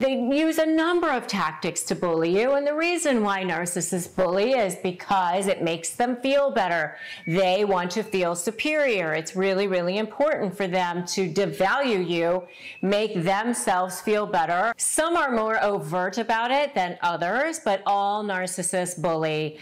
They use a number of tactics to bully you, and the reason why narcissists bully is because it makes them feel better. They want to feel superior. It's really, really important for them to devalue you, make themselves feel better. Some are more overt about it than others, but all narcissists bully.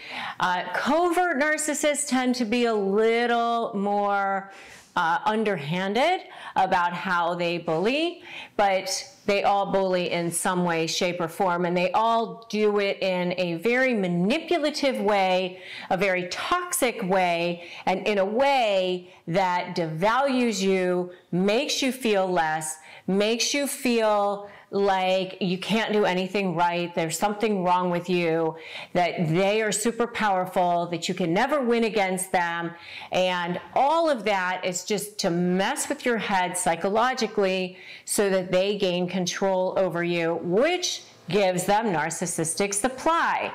Covert narcissists tend to be a little more underhanded about how they bully, but they all bully in some way, shape, or form, and they all do it in a very manipulative way, a very toxic way, and in a way that devalues you, makes you feel less, makes you feel like you can't do anything right, there's something wrong with you, that they are super powerful, that you can never win against them, and all of that is just to mess with your head psychologically so that they gain control over you, which gives them narcissistic supply.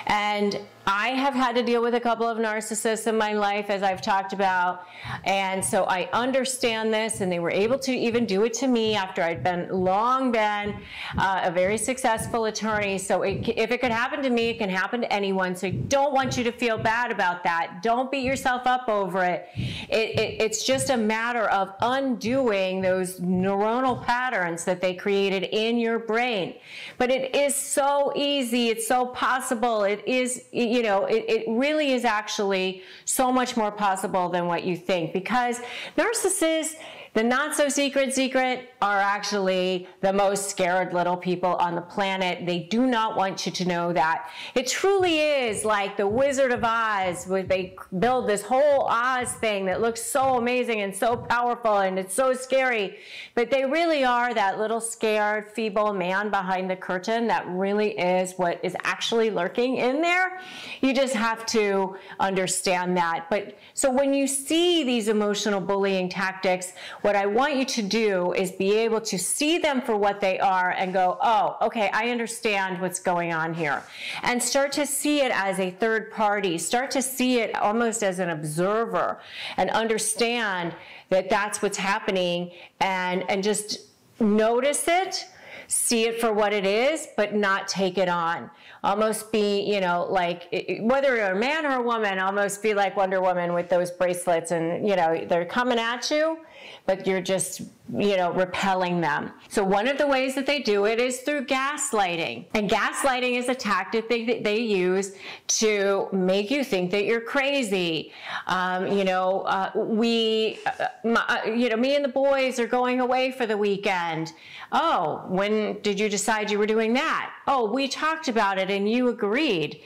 And I have had to deal with a couple of narcissists in my life, as I've talked about, and so I understand this, and they were able to even do it to me after I'd long been a very successful attorney. So if it could happen to me, it can happen to anyone, so I don't want you to feel bad about that. Don't beat yourself up over it. It's just a matter of undoing those neuronal patterns that they created in your brain. But it is so easy, it's so possible, it is, you know, it really is actually so much more possible than what you think, because narcissists, the not so secret are actually the most scared little people on the planet. They do not want you to know that. It truly is like the Wizard of Oz, where they build this whole Oz thing that looks so amazing and so powerful and it's so scary. But they really are that little scared, feeble man behind the curtain that really is what is actually lurking in there. You just have to understand that. But so when you see these emotional bullying tactics, what I want you to do is be able to see them for what they are and go, oh, okay, I understand what's going on here. And start to see it as a third party. Start to see it almost as an observer and understand that that's what's happening, and just notice it, see it for what it is, but not take it on. Almost be, you know, like, whether you're a man or a woman, almost be like Wonder Woman with those bracelets, and, you know, they're coming at you, but you're just, you know, repelling them. So one of the ways that they do it is through gaslighting. And gaslighting is a tactic they use to make you think that you're crazy. You know, me and the boys are going away for the weekend. Oh, when did you decide you were doing that? Oh, we talked about it and you agreed.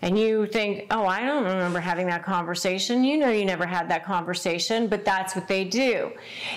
And you think, oh, I don't remember having that conversation. You know you never had that conversation, but that's what they do.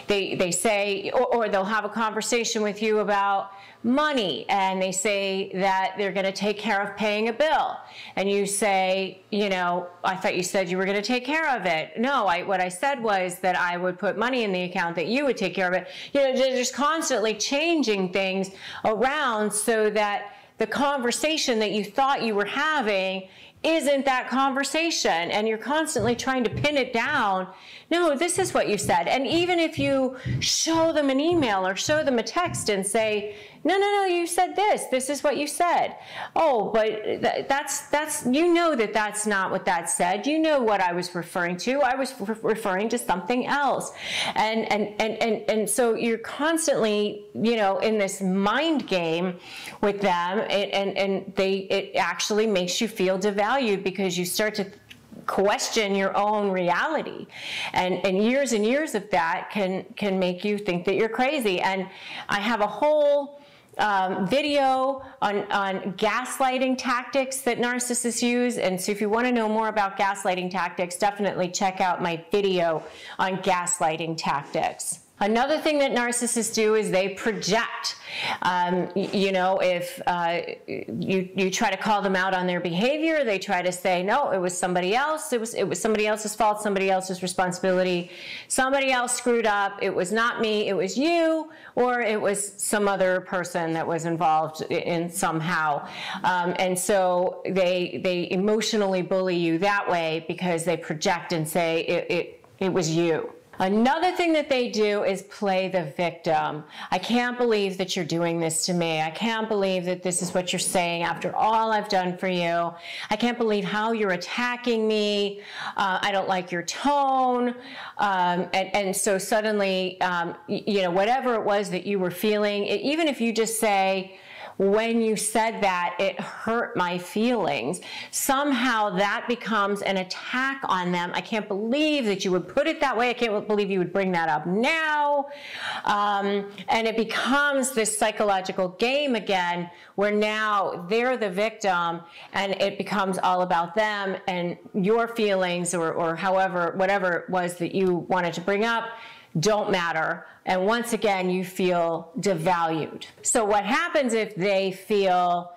They say, or they'll have a conversation with you about money, and they say that they're going to take care of paying a bill. And you say, you know, I thought you said you were going to take care of it. No, what I said was that I would put money in the account, that you would take care of it. You know, they're just constantly changing things around so that the conversation that you thought you were having isn't that conversation, and you're constantly trying to pin it down. No, this is what you said. And even if you show them an email or show them a text and say, no, you said this. This is what you said. Oh, but that's you know that that's not what that said. You know what I was referring to. I was referring to something else. And so you're constantly, you know, in this mind game with them, and it actually makes you feel devalued, because you start to question your own reality, and years of that can make you think that you're crazy. And I have a whole video on gaslighting tactics that narcissists use, and so if you want to know more about gaslighting tactics, definitely check out my video on gaslighting tactics. Another thing that narcissists do is they project. You know, if you try to call them out on their behavior, they try to say, no, it was somebody else. It was somebody else's fault, somebody else's responsibility. Somebody else screwed up. It was not me. It was you, or it was some other person that was involved in somehow. And so they emotionally bully you that way, because they project and say it was you. Another thing that they do is play the victim. I can't believe that you're doing this to me. I can't believe that this is what you're saying after all I've done for you. I can't believe how you're attacking me. I don't like your tone. And so suddenly, you know, whatever it was that you were feeling, even if you just say, when you said that, it hurt my feelings. Somehow that becomes an attack on them. I can't believe that you would put it that way. I can't believe you would bring that up now. And it becomes this psychological game again, where now they're the victim and it becomes all about them and your feelings or however, whatever it was that you wanted to bring up don't matter. And once again, you feel devalued. So what happens if they feel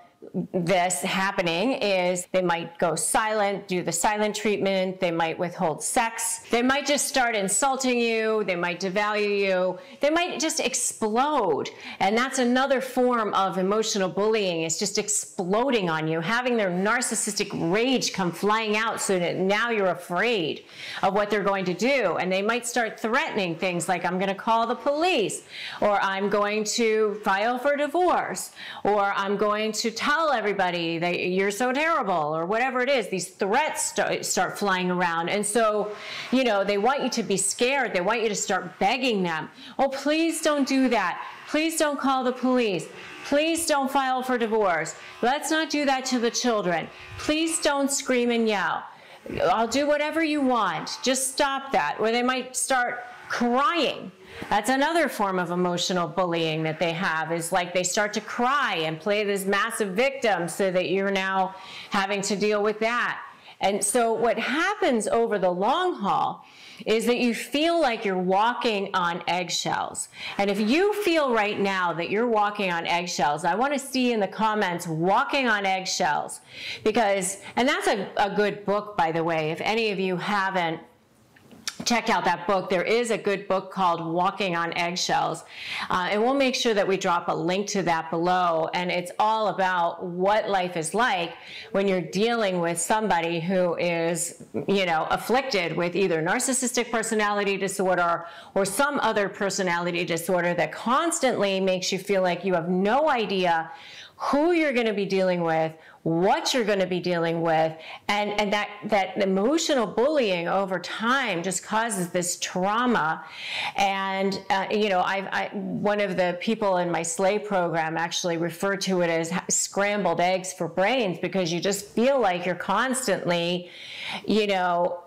this happening is they might go silent, do the silent treatment, they might withhold sex, they might just start insulting you, they might devalue you, they might just explode. And that's another form of emotional bullying, is just exploding on you, having their narcissistic rage come flying out so that now you're afraid of what they're going to do. And they might start threatening things like, I'm going to call the police, or I'm going to file for divorce, or I'm going to tell everybody that you're so terrible, or whatever it is. These threats start flying around. And so, you know, they want you to be scared. They want you to start begging them. Oh, please don't do that. Please don't call the police. Please don't file for divorce. Let's not do that to the children. Please don't scream and yell. I'll do whatever you want. Just stop that. Or they might start crying. That's another form of emotional bullying that they have, is like they start to cry and play this massive victim so that you're now having to deal with that. And so what happens over the long haul is that you feel like you're walking on eggshells. And if you feel right now that you're walking on eggshells, I want to see in the comments, walking on eggshells. Because, and that's a good book, by the way, if any of you haven't checked out that book. There is a good book called Walking on Eggshells, and we'll make sure that we drop a link to that below. And it's all about what life is like when you're dealing with somebody who is, you know, afflicted with either narcissistic personality disorder or some other personality disorder that constantly makes you feel like you have no idea who you're going to be dealing with, what you're going to be dealing with, and that emotional bullying over time just causes this trauma. And you know, one of the people in my SLAY program actually referred to it as scrambled eggs for brains, because you just feel like you're constantly, you know,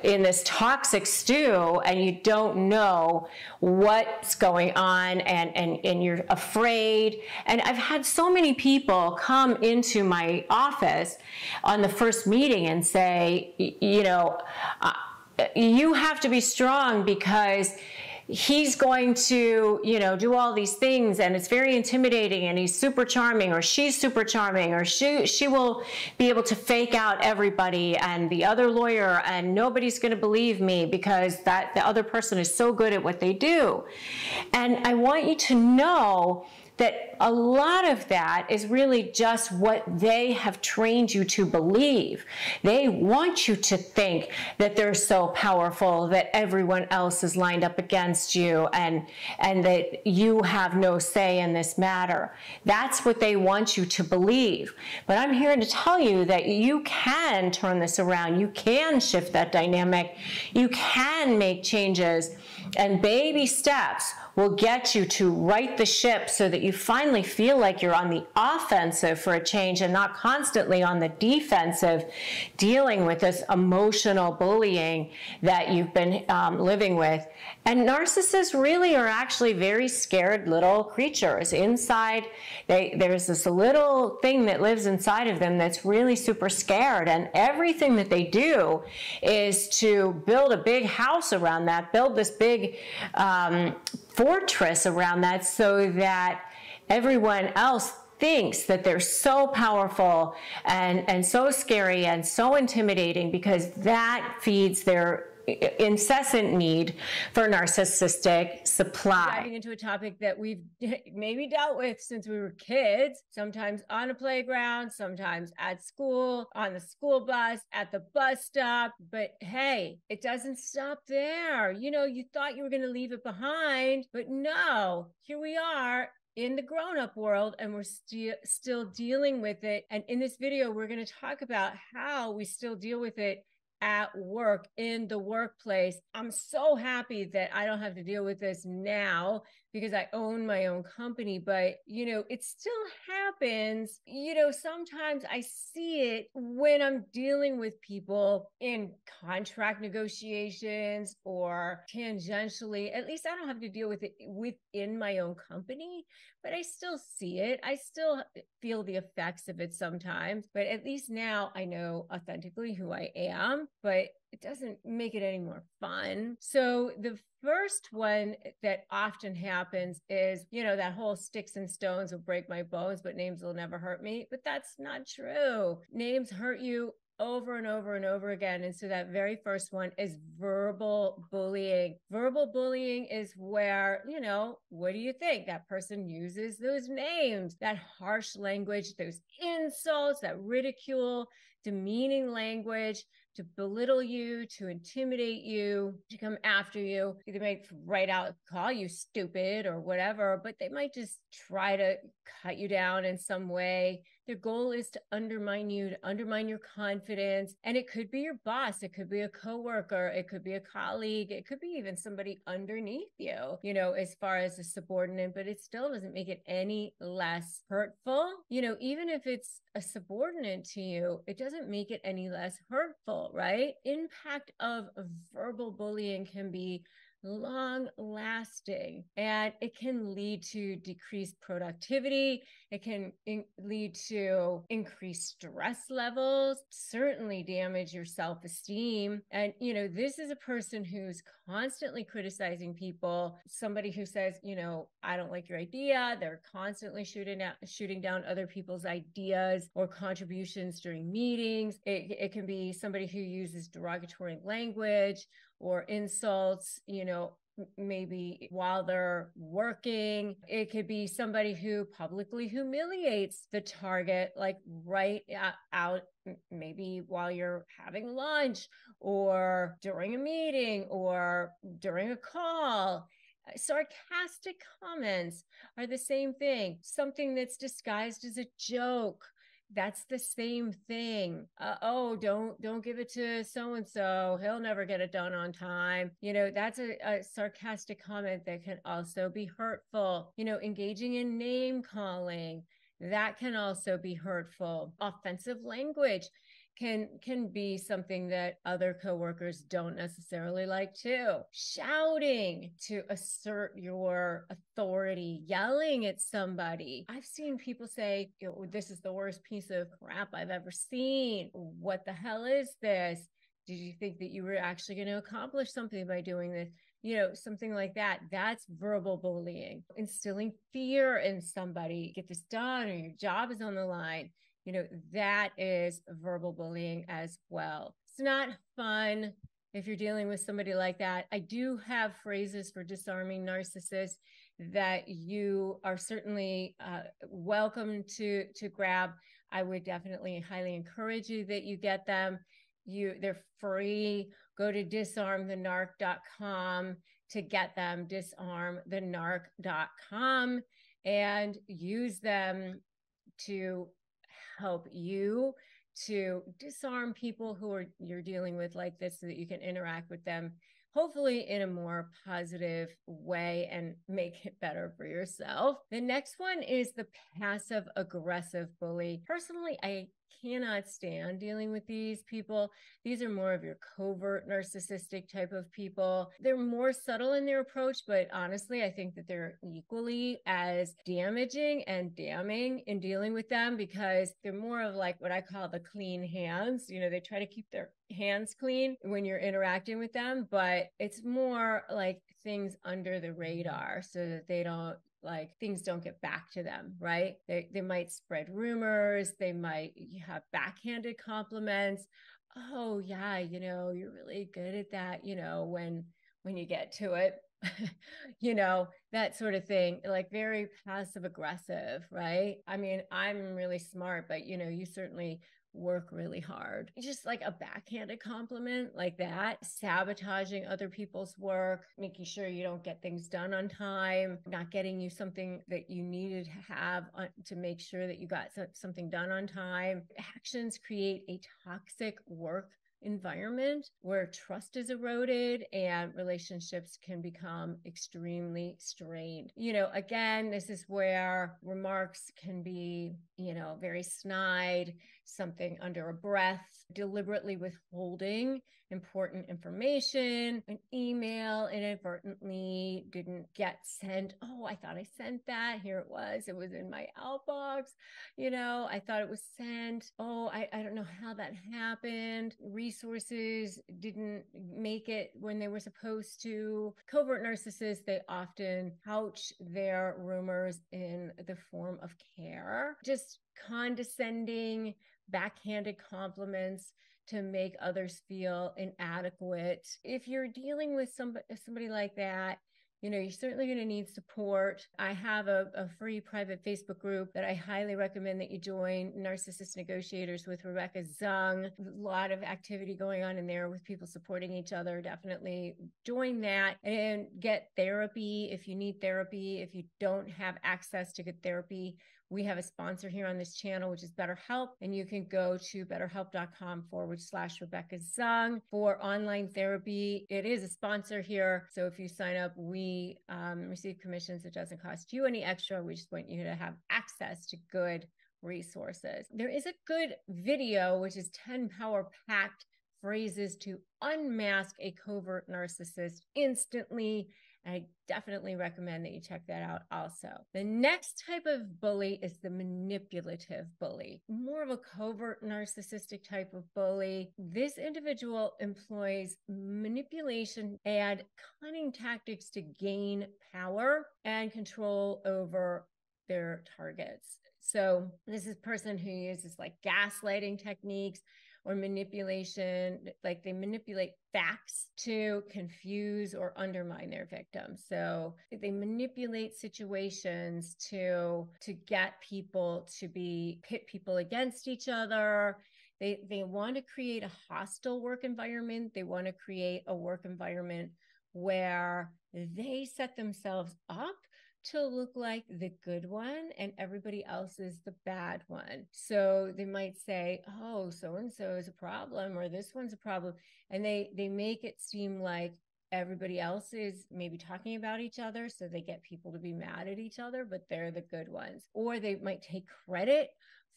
in this toxic stew, and you don't know what's going on, and you're afraid. And I've had so many people come into my office on the first meeting and say, you know, you have to be strong because he's going to, you know, do all these things, and it's very intimidating, and he's super charming, or she's super charming, or she will be able to fake out everybody and the other lawyer, and nobody's going to believe me because the other person is so good at what they do. And I want you to know that a lot of that is really just what they have trained you to believe. They want you to think that they're so powerful, that everyone else is lined up against you, and that you have no say in this matter. That's what they want you to believe. But I'm here to tell you that you can turn this around. You can shift that dynamic. You can make changes, and baby steps will get you to right the ship so that you finally feel like you're on the offensive for a change and not constantly on the defensive, dealing with this emotional bullying that you've been living with. And narcissists really are actually very scared little creatures. Inside, there's this little thing that lives inside of them that's really super scared, and everything that they do is to build a big house around that, build this big fortress around that, so that everyone else thinks that they're so powerful and so scary and so intimidating, because that feeds their incessant need for narcissistic supply. Diving into a topic that we've maybe dealt with since we were kids, sometimes on a playground, sometimes at school, on the school bus, at the bus stop. But hey, it doesn't stop there. You know, you thought you were going to leave it behind, but no, here we are in the grown-up world, and we're still dealing with it. And in this video, we're going to talk about how we still deal with it at work, in the workplace. I'm so happy that I don't have to deal with this now because I own my own company, but you know, it still happens. You know, sometimes I see it when I'm dealing with people in contract negotiations or tangentially. At least I don't have to deal with it within my own company, but I still see it. I still feel the effects of it sometimes, but at least now I know authentically who I am, but it doesn't make it any more fun. So the first one that often happens is, you know, that whole sticks and stones will break my bones, but names will never hurt me. But that's not true. Names hurt you over and over and over again. And so that very first one is verbal bullying. Verbal bullying is where, you know, what do you think? That person uses those names, that harsh language, those insults, that ridicule, demeaning language to belittle you, to intimidate you, to come after you. They might right out call you stupid or whatever, but they might just try to cut you down in some way. Their goal is to undermine you, to undermine your confidence. And it could be your boss. It could be a coworker. It could be a colleague. It could be even somebody underneath you, you know, as far as a subordinate, but it still doesn't make it any less hurtful. You know, even if it's a subordinate to you, it doesn't make it any less hurtful, right? Impact of verbal bullying can be long lasting, and it can lead to decreased productivity. It can lead to increased stress levels, certainly damage your self-esteem. And, you know, this is a person who's constantly criticizing people, somebody who says, you know, I don't like your idea. They're constantly shooting down other people's ideas or contributions during meetings. It can be somebody who uses derogatory language or insults, you know, maybe while they're working. It could be somebody who publicly humiliates the target, like right out, maybe while you're having lunch or during a meeting or during a call. Sarcastic comments are the same thing. Something that's disguised as a joke, that's the same thing. Oh, don't give it to so-and-so. He'll never get it done on time. You know, that's a sarcastic comment that can also be hurtful. You know, engaging in name calling, that can also be hurtful. Offensive language can be something that other coworkers don't necessarily like too. Shouting to assert your authority, yelling at somebody. I've seen people say, this is the worst piece of crap I've ever seen. What the hell is this? Did you think that you were actually going to accomplish something by doing this? You know, something like that. That's verbal bullying. Instilling fear in somebody, get this done, or your job is on the line. You know, that is verbal bullying as well. It's not fun if you're dealing with somebody like that. I do have phrases for disarming narcissists that you are certainly welcome to grab. I would definitely highly encourage you that you get them. They're free. Go to disarmthenarc.com to get them, disarmthenarc.com, and use them to help you to disarm people who you're dealing with like this, so that you can interact with them hopefully in a more positive way and make it better for yourself. The next one is the passive aggressive bully. Personally, I cannot stand dealing with these people. These are more of your covert narcissistic type of people. They're more subtle in their approach, but honestly, I think that they're equally as damaging and damning in dealing with them, because they're more of like what I call the clean hands. You know, they try to keep their hands clean when you're interacting with them, but it's more like things under the radar so that they don't, like, things don't get back to them, right? They might spread rumors. They might have backhanded compliments. oh yeah, you're really good at that, when you get to it, that sort of thing, like very passive aggressive, right? I mean, I'm really smart, but you certainly work really hard. Just like a backhanded compliment like that, sabotaging other people's work, making sure you don't get things done on time, not getting you something that you needed to have to make sure that you got something done on time. Actions create a toxic work environment where trust is eroded and relationships can become extremely strained. Again, this is where remarks can be, very snide, something under a breath, deliberately withholding important information. An email inadvertently didn't get sent. Oh, I thought I sent that. Here it was. It was in my outbox. I thought it was sent. Oh, I don't know how that happened. Resources didn't make it when they were supposed to. Covert narcissists, they often couch their rumors in the form of care, just condescending, backhanded compliments to make others feel inadequate. If you're dealing with somebody like that, you're certainly going to need support. I have a free private Facebook group that I highly recommend that you join, Narcissist Negotiators with Rebecca Zung. A lot of activity going on in there with people supporting each other. Definitely join that and get therapy if you need therapy. If you don't have access to good therapy, we have a sponsor here on this channel, which is BetterHelp, and you can go to betterhelp.com/Rebecca Zung for online therapy. It is a sponsor here, so if you sign up, we receive commissions. It doesn't cost you any extra. We just want you to have access to good resources. There is a good video, which is 10 power-packed phrases to unmask a covert narcissist instantly. I definitely recommend that you check that out also. The next type of bully is the manipulative bully, more of a covert narcissistic type of bully. This individual employs manipulation and cunning tactics to gain power and control over their targets. So this is a person who uses like gaslighting techniques or manipulation, like they manipulate facts to confuse or undermine their victims. So they manipulate situations to get people to pit people against each other. They want to create a hostile work environment. They want to create a work environment where they set themselves up to look like the good one and everybody else is the bad one. So they might say, oh, so-and-so is a problem, or this one's a problem. And they make it seem like everybody else is maybe talking about each other. So they get people to be mad at each other, but they're the good ones. Or they might take credit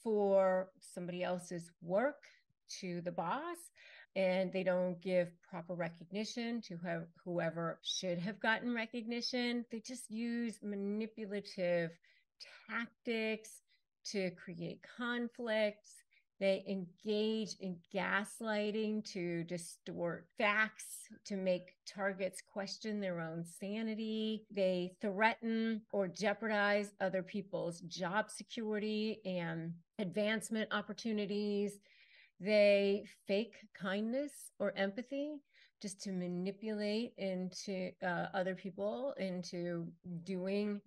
for somebody else's work to the boss, and they don't give proper recognition to whoever should have gotten recognition. They just use manipulative tactics to create conflicts. They engage in gaslighting to distort facts, to make targets question their own sanity. They threaten or jeopardize other people's job security and advancement opportunities. They fake kindness or empathy just to manipulate into other people into doing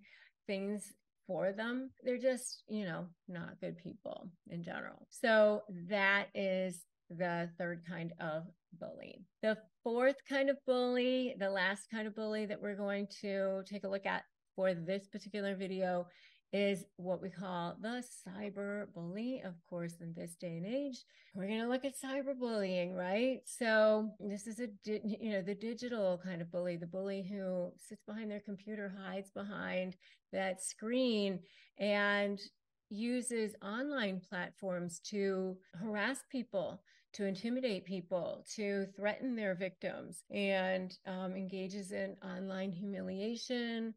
things for them. They're just, not good people in general. So that is the third kind of bully. The fourth kind of bully, the last kind of bully that we're going to take a look at for this particular video, is what we call the cyber bully. Of course, in this day and age, we're going to look at cyberbullying, right? So this is the digital kind of bully, the bully who sits behind their computer, hides behind that screen, and uses online platforms to harass people, to intimidate people, to threaten their victims, and engages in online humiliation,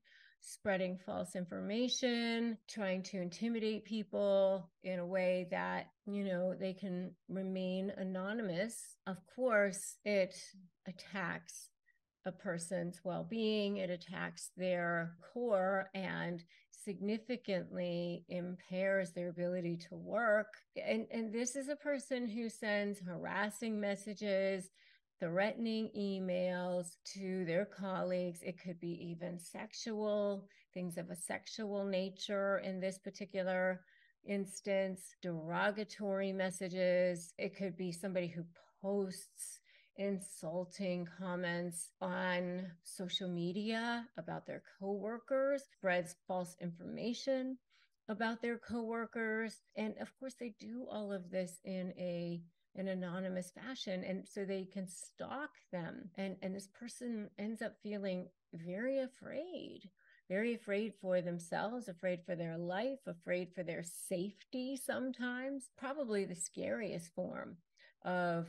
spreading false information, trying to intimidate people in a way that, they can remain anonymous. Of course, it attacks a person's well-being. It attacks their core and significantly impairs their ability to work. And this is a person who sends harassing messages, threatening emails to their colleagues. It could be even sexual, things of a sexual nature in this particular instance, derogatory messages. It could be somebody who posts insulting comments on social media about their coworkers, spreads false information about their coworkers. And of course, they do all of this in an anonymous fashion. And so they can stalk them. And this person ends up feeling very afraid for themselves, afraid for their life, afraid for their safety sometimes. Probably the scariest form of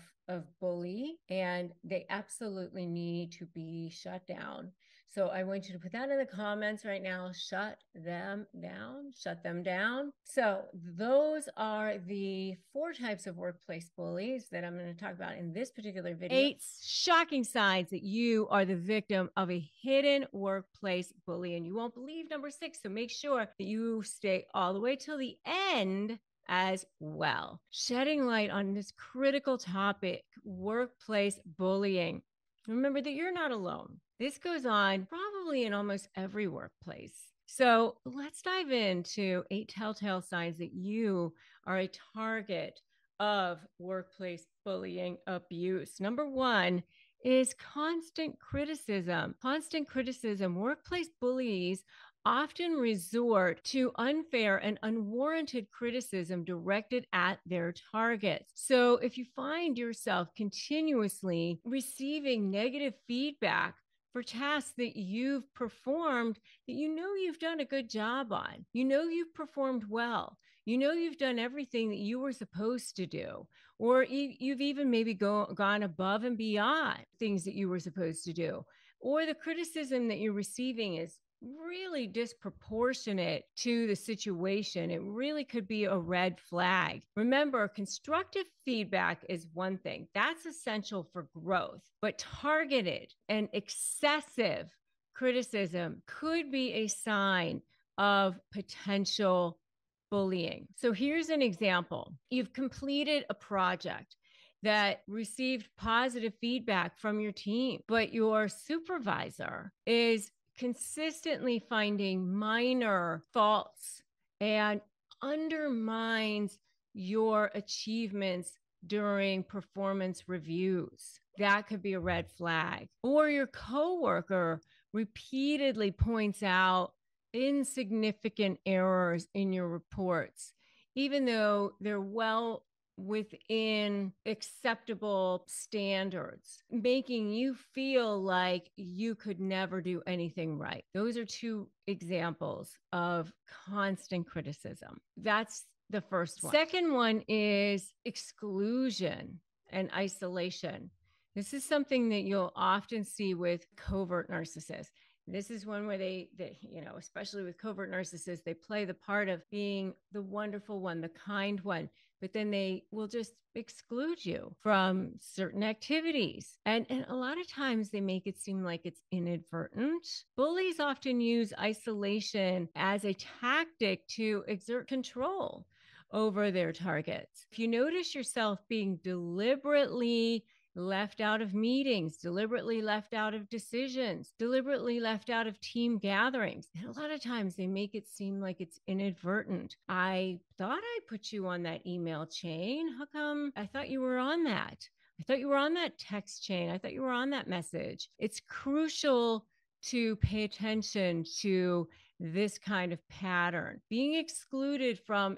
bully, and they absolutely need to be shut down. So I want you to put that in the comments right now. Shut them down. Shut them down. So those are the 4 types of workplace bullies that I'm going to talk about in this particular video. 8 shocking signs that you are the victim of a hidden workplace bully, and you won't believe number 6. So make sure that you stay all the way till the end as well. Shedding light on this critical topic, workplace bullying. Remember that you're not alone. This goes on probably in almost every workplace. So let's dive into 8 telltale signs that you are a target of workplace bullying abuse. Number 1 is constant criticism. Constant criticism. Workplace bullies often resort to unfair and unwarranted criticism directed at their targets. So if you find yourself continuously receiving negative feedback for tasks that you've performed that you know you've done a good job on, you know you've performed well, you know you've done everything that you were supposed to do, or you've even maybe gone above and beyond things that you were supposed to do, or the criticism that you're receiving is really disproportionate to the situation, it really could be a red flag. Remember, constructive feedback is one thing. That's essential for growth, but targeted and excessive criticism could be a sign of potential bullying. So here's an example. You've completed a project that received positive feedback from your team, but your supervisor is consistently finding minor faults and undermines your achievements during performance reviews. That could be a red flag. Or your coworker repeatedly points out insignificant errors in your reports, even though they're well within acceptable standards, making you feel like you could never do anything right. Those are 2 examples of constant criticism. That's the first one. Second one is exclusion and isolation. This is something that you'll often see with covert narcissists. This is one where they, especially with covert narcissists, they play the part of being the wonderful one, the kind one, but then they will just exclude you from certain activities. And a lot of times they make it seem like it's inadvertent. Bullies often use isolation as a tactic to exert control over their targets. If you notice yourself being deliberately left out of meetings, deliberately left out of decisions, deliberately left out of team gatherings. And a lot of times they make it seem like it's inadvertent. I thought I put you on that email chain. How come I thought you were on that? I thought you were on that text chain. I thought you were on that message. It's crucial to pay attention to this kind of pattern. Being excluded from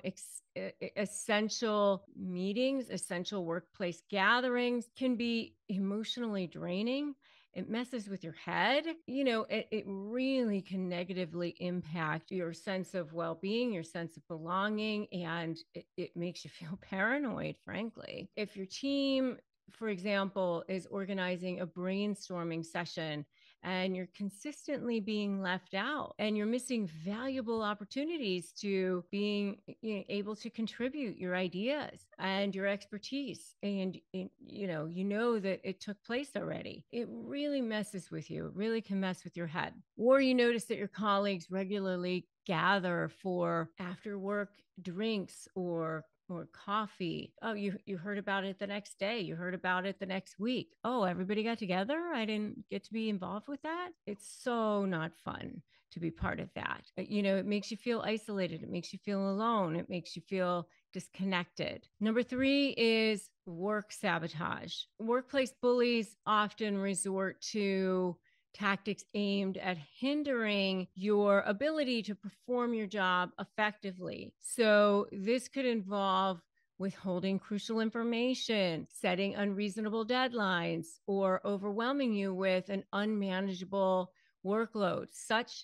essential meetings, essential workplace gatherings can be emotionally draining. It messes with your head. It really can negatively impact your sense of well-being, your sense of belonging, and it makes you feel paranoid, frankly. If your team, for example, is organizing a brainstorming session and you're consistently being left out, and you're missing valuable opportunities to being able to contribute your ideas and your expertise. And you know that it took place already. It really messes with you. It really can mess with your head. Or you notice that your colleagues regularly gather for after work drinks or coffee. Oh, you heard about it the next day. You heard about it the next week. Oh, everybody got together. I didn't get to be involved with that. It's so not fun to be part of that. It makes you feel isolated. It makes you feel alone. It makes you feel disconnected. Number 3 is work sabotage. Workplace bullies often resort to tactics aimed at hindering your ability to perform your job effectively. So this could involve withholding crucial information, setting unreasonable deadlines, or overwhelming you with an unmanageable workload.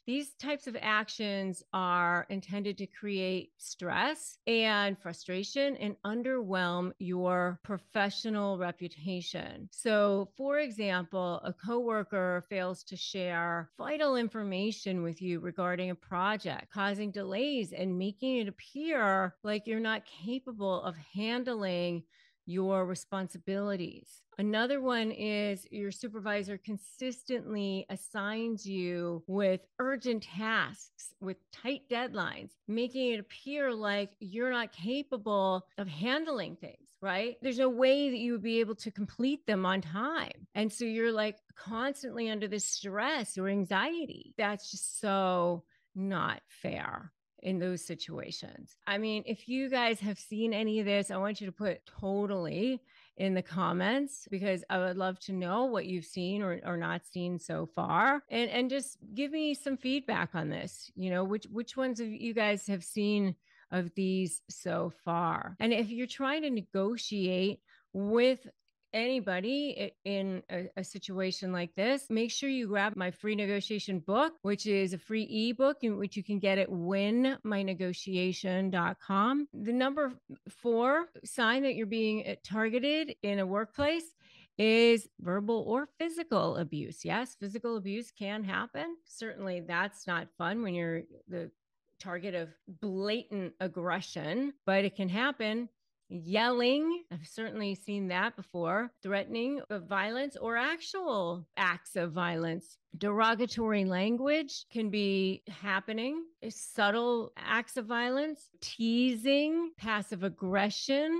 These types of actions are intended to create stress and frustration and underwhelm your professional reputation. So, for example, a coworker fails to share vital information with you regarding a project, causing delays and making it appear like you're not capable of handling your responsibilities. Another one is your supervisor consistently assigns you with urgent tasks with tight deadlines, making it appear like you're not capable of handling things, right? There's no way that you would be able to complete them on time. And so you're like constantly under this stress or anxiety. That's just so not fair in those situations. I mean, if you guys have seen any of this, I want you to put totally in the comments, because I would love to know what you've seen or not seen so far. And just give me some feedback on this. Which ones of you guys have seen of these so far? And if you're trying to negotiate with anybody in a situation like this, make sure you grab my free negotiation book, which is a free ebook, in which you can get at winmynegotiation.com. The number 4 sign that you're being targeted in a workplace is verbal or physical abuse. Yes, physical abuse can happen. Certainly that's not fun when you're the target of blatant aggression, but it can happen. Yelling, I've certainly seen that before. Threatening of violence or actual acts of violence. Derogatory language can be happening. Subtle acts of violence, teasing, passive aggressive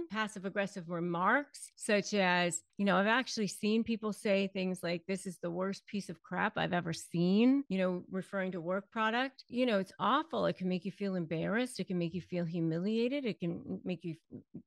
remarks, such as, I've actually seen people say things like, "This is the worst piece of crap I've ever seen," referring to work product. It's awful. It can make you feel embarrassed. It can make you feel humiliated. It can make you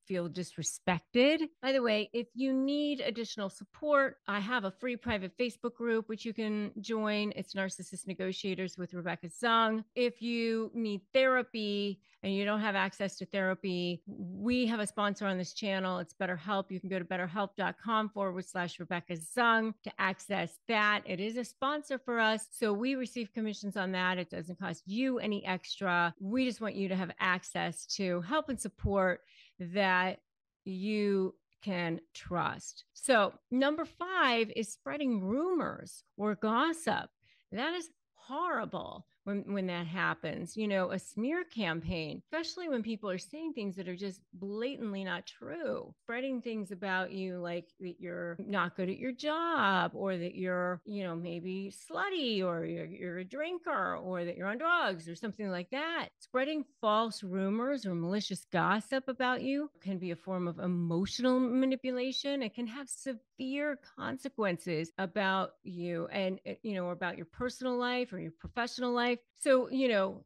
feel disrespected. By the way, if you need additional support, I have a free private Facebook group, which you can join. It's Narcissist Negotiators with Rebecca Zung. If you need therapy and you don't have access to therapy, we have a sponsor on this channel. It's BetterHelp. You can go to betterhelp.com/Rebecca Zung to access that. It is a sponsor for us, so we receive commissions on that. It doesn't cost you any extra. We just want you to have access to help and support that you can trust. So number 5 is spreading rumors or gossip. That is horrible when that happens. A smear campaign, especially when people are saying things that are just blatantly not true, spreading things about you, like that you're not good at your job, or that you're, maybe slutty, or you're a drinker, or that you're on drugs or something like that. Spreading false rumors or malicious gossip about you can be a form of emotional manipulation. It can have severe consequences about you and, or about your personal life or your professional life. So,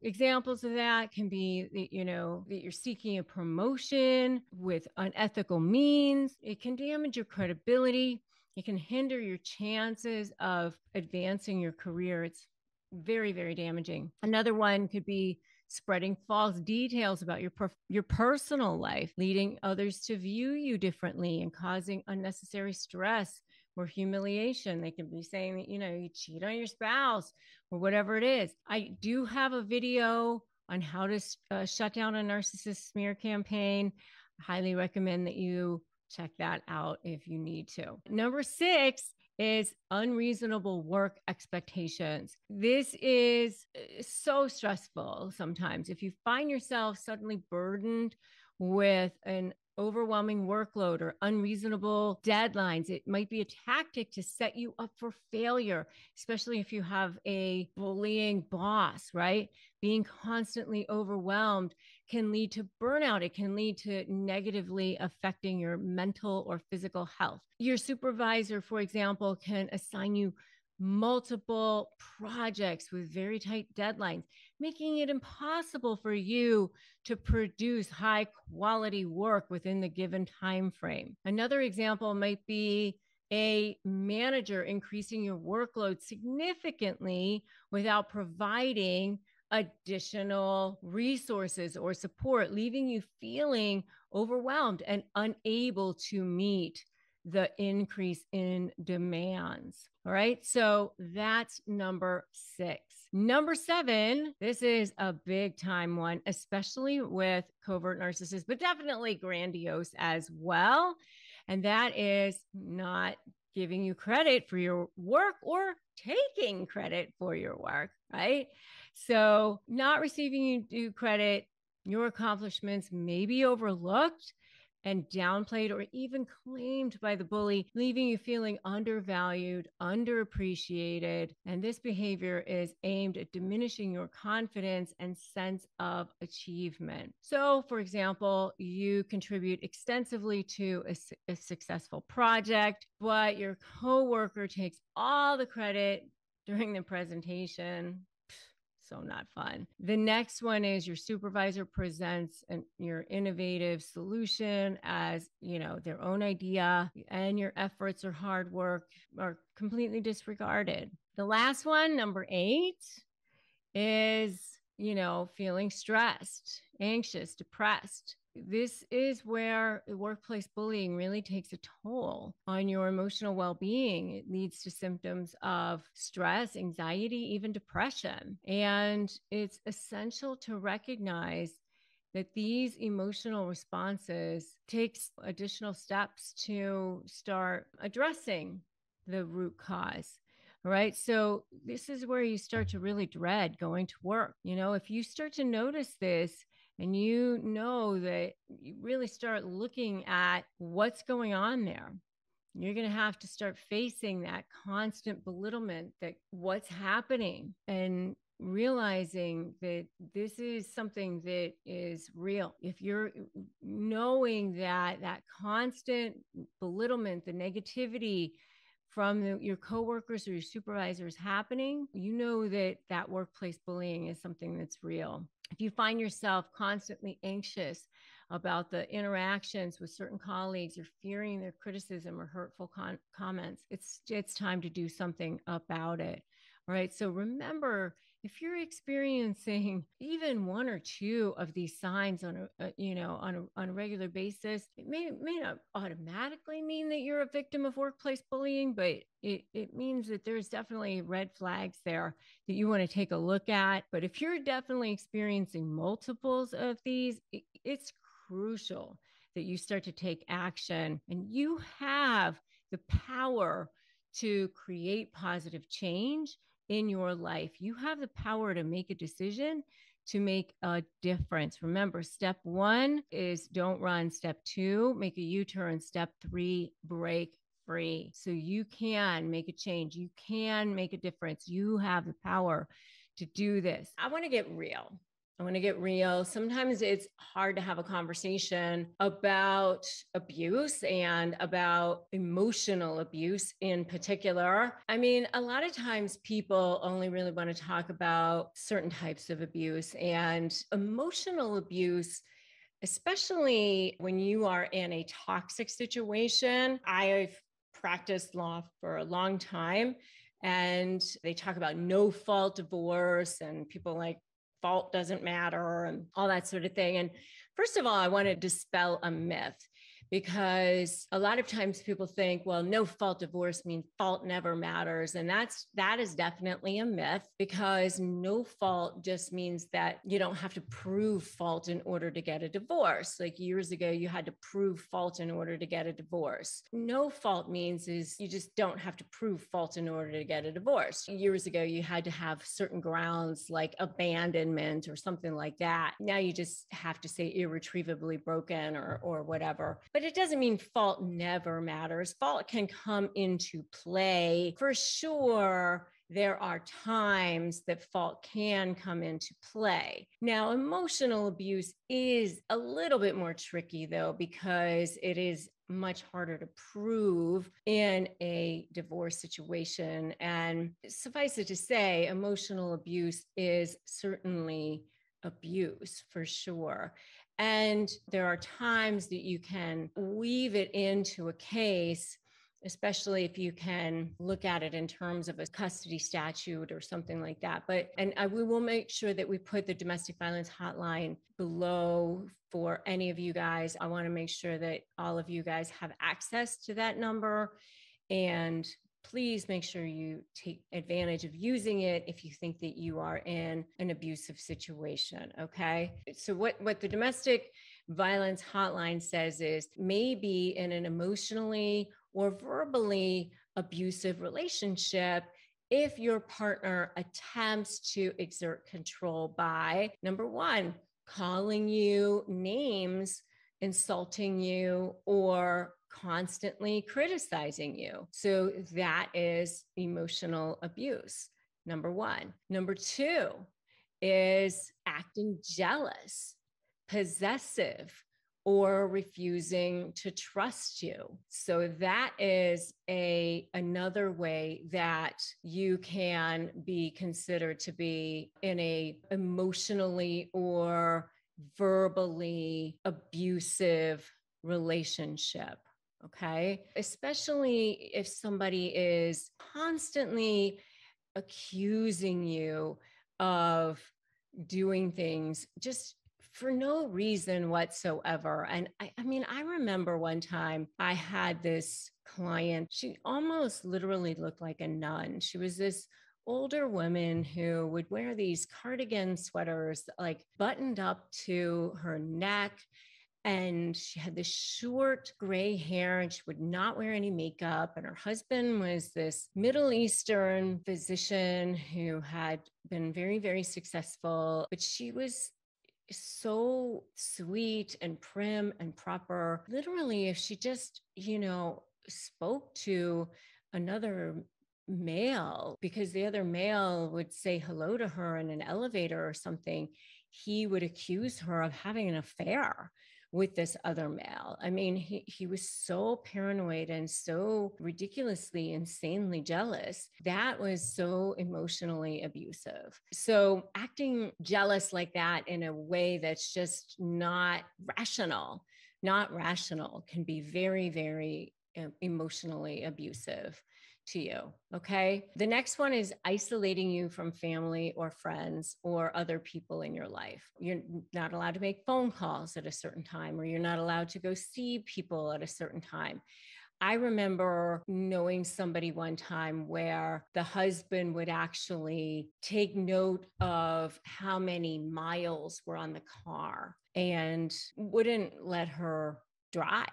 examples of that can be that, that you're seeking a promotion with unethical means. It can damage your credibility. It can hinder your chances of advancing your career. It's very, very damaging. Another one could be spreading false details about your personal life, leading others to view you differently and causing unnecessary stress or humiliation. They can be saying that, you cheat on your spouse or whatever it is. I do have a video on how to shut down a narcissist smear campaign. I highly recommend that you check that out if you need to. Number 6 is unreasonable work expectations. This is so stressful sometimes. If you find yourself suddenly burdened with an overwhelming workload or unreasonable deadlines, it might be a tactic to set you up for failure, especially if you have a bullying boss, right? Being constantly overwhelmed can lead to burnout. It can lead to negatively affecting your mental or physical health. Your supervisor, for example, can assign you multiple projects with very tight deadlines, making it impossible for you to produce high quality work within the given time frame. Another example might be a manager increasing your workload significantly without providing additional resources or support, leaving you feeling overwhelmed and unable to meet the increase in demands. All right. So that's number 6. Number 7, this is a big time one, especially with covert narcissists, but definitely grandiose as well. And that is not giving you credit for your work or taking credit for your work, right? So not receiving you due credit, your accomplishments may be overlooked and downplayed or even claimed by the bully, leaving you feeling undervalued, underappreciated. And this behavior is aimed at diminishing your confidence and sense of achievement. So, for example, you contribute extensively to a successful project, but your coworker takes all the credit during the presentation. So not fun. The next one is your supervisor presents your innovative solution as, their own idea, and your efforts or hard work are completely disregarded. The last one, number 8, is, feeling stressed, anxious, depressed. This is where workplace bullying really takes a toll on your emotional well-being. It leads to symptoms of stress, anxiety, even depression. And it's essential to recognize that these emotional responses takes additional steps to start addressing the root cause. All right. So this is where you start to really dread going to work. If you start to notice this, and you know that you really start looking at what's going on there, you're going to have to start facing that constant belittlement, that what's happening, and realizing that this is something that is real. If you're knowing that constant belittlement, the negativity from your coworkers or your supervisors happening, you know that workplace bullying is something that's real. If you find yourself constantly anxious about the interactions with certain colleagues, or fearing their criticism or hurtful comments, it's time to do something about it. All right. So remember, if you're experiencing even one or two of these signs on a regular basis, it may not automatically mean that you're a victim of workplace bullying, but it means that there's definitely red flags there that you want to take a look at. But if you're definitely experiencing multiples of these, it's crucial that you start to take action, and you have the power to create positive change in your life. You have the power to make a decision to make a difference. Remember, step 1 is don't run. Step 2, make a U-turn. Step 3, break free. So you can make a change. You can make a difference. You have the power to do this. I want to get real. Sometimes it's hard to have a conversation about abuse and about emotional abuse in particular. I mean, a lot of times people only really want to talk about certain types of abuse, and emotional abuse, especially when you are in a toxic situation. I've practiced law for a long time, and they talk about no fault divorce, and people like fault doesn't matter and all that sort of thing. And first of all, I want to dispel a myth, because a lot of times people think, well, no fault divorce means fault never matters. And that is definitely a myth, because no fault just means that you don't have to prove fault in order to get a divorce. Like years ago, you had to prove fault in order to get a divorce. No fault means is you just don't have to prove fault in order to get a divorce. Years ago, you had to have certain grounds like abandonment or something like that. Now you just have to say irretrievably broken or whatever. But it doesn't mean fault never matters. Fault can come into play for sure. There are times that fault can come into play. Now, emotional abuse is a little bit more tricky, though, because it is much harder to prove in a divorce situation. And suffice it to say, emotional abuse is certainly abuse for sure. And there are times that you can weave it into a case, especially if you can look at it in terms of a custody statute or something like that. We will make sure that we put the domestic violence hotline below for any of you guys. I want to make sure that all of you guys have access to that number, and please make sure you take advantage of using it if you think that you are in an abusive situation, okay? So what the domestic violence hotline says is, maybe in an emotionally or verbally abusive relationship, if your partner attempts to exert control by, number one, calling you names, insulting you, or constantly criticizing you. So that is emotional abuse, number one. Number two is acting jealous, possessive, or refusing to trust you. So that is another way that you can be considered to be in a emotionally or verbally abusive relationship. Okay. Especially if somebody is constantly accusing you of doing things just for no reason whatsoever. And I remember one time I had this client, she almost literally looked like a nun. She was this older woman who would wear these cardigan sweaters, like buttoned up to her neck. And she had this short gray hair, and she would not wear any makeup. And her husband was this Middle Eastern physician who had been very, very successful, but she was so sweet and prim and proper. Literally, if she just, spoke to another male, because the other male would say hello to her in an elevator or something, he would accuse her of having an affair with this other male. I mean, he was so paranoid and so ridiculously, insanely jealous. That was so emotionally abusive. So acting jealous like that in a way that's just not rational can be very, very emotionally abusive to you. Okay. The next one is isolating you from family or friends or other people in your life. You're not allowed to make phone calls at a certain time, or you're not allowed to go see people at a certain time. I remember knowing somebody one time where the husband would actually take note of how many miles were on the car and wouldn't let her drive.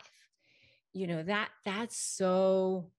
That's so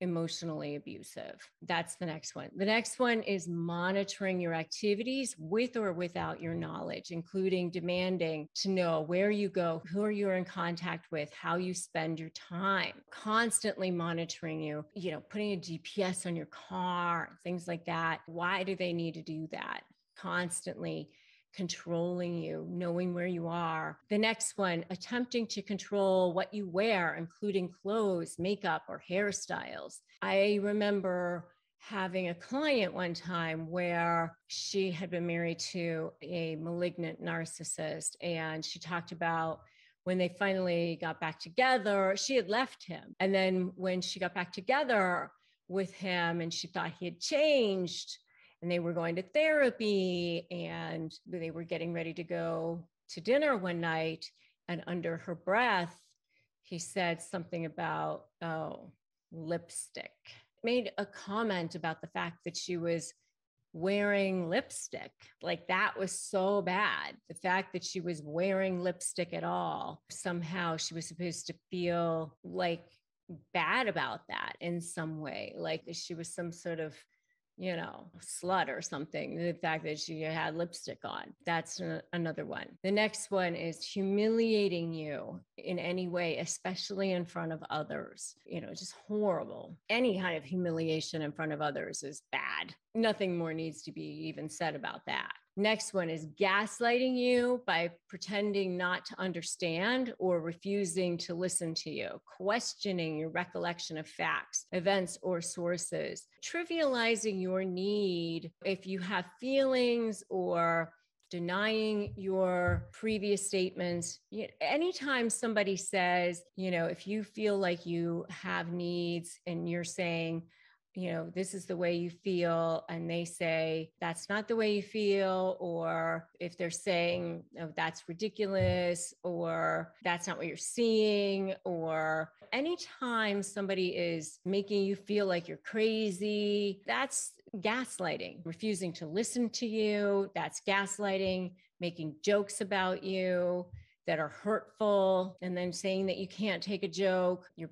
emotionally abusive. That's the next one. The next one is monitoring your activities with or without your knowledge, including demanding to know where you go, who you're in contact with, how you spend your time, constantly monitoring you, putting a GPS on your car, things like that. Why do they need to do that? Constantly controlling you, knowing where you are. The next one, attempting to control what you wear, including clothes, makeup, or hairstyles. I remember having a client one time where she had been married to a malignant narcissist, and she talked about when they finally got back together, she had left him. And then when she got back together with him and she thought he had changed, and they were going to therapy, and they were getting ready to go to dinner one night, and under her breath, he said something about, oh, lipstick. Made a comment about the fact that she was wearing lipstick. Like that was so bad. The fact that she was wearing lipstick at all, somehow she was supposed to feel like bad about that in some way, like she was some sort of, slut or something. The fact that she had lipstick on, that's another one. The next one is humiliating you in any way, especially in front of others. Just horrible. Any kind of humiliation in front of others is bad. Nothing more needs to be even said about that. Next one is gaslighting you by pretending not to understand or refusing to listen to you, questioning your recollection of facts, events, or sources, trivializing your need if you have feelings, or denying your previous statements. Anytime somebody says, if you feel like you have needs and you're saying, this is the way you feel, and they say, that's not the way you feel, or if they're saying, oh, that's ridiculous, or that's not what you're seeing, or anytime somebody is making you feel like you're crazy, that's gaslighting. Refusing to listen to you, that's gaslighting. Making jokes about you that are hurtful, and then saying that you can't take a joke, your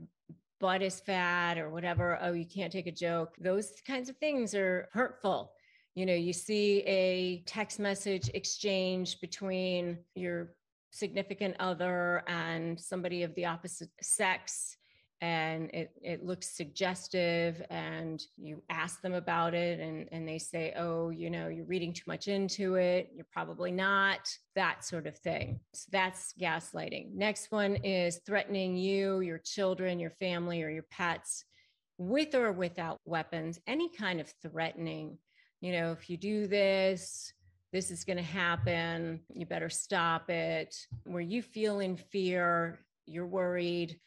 butt is fat or whatever. Oh, you can't take a joke. Those kinds of things are hurtful. You see a text message exchange between your significant other and somebody of the opposite sex, and it looks suggestive, and you ask them about it, and they say, oh, you're reading too much into it. You're probably not, that sort of thing. So that's gaslighting. Next one is threatening you, your children, your family, or your pets with or without weapons. Any kind of threatening, if you do this, this is going to happen. You better stop it. Where you feel in fear, you're worried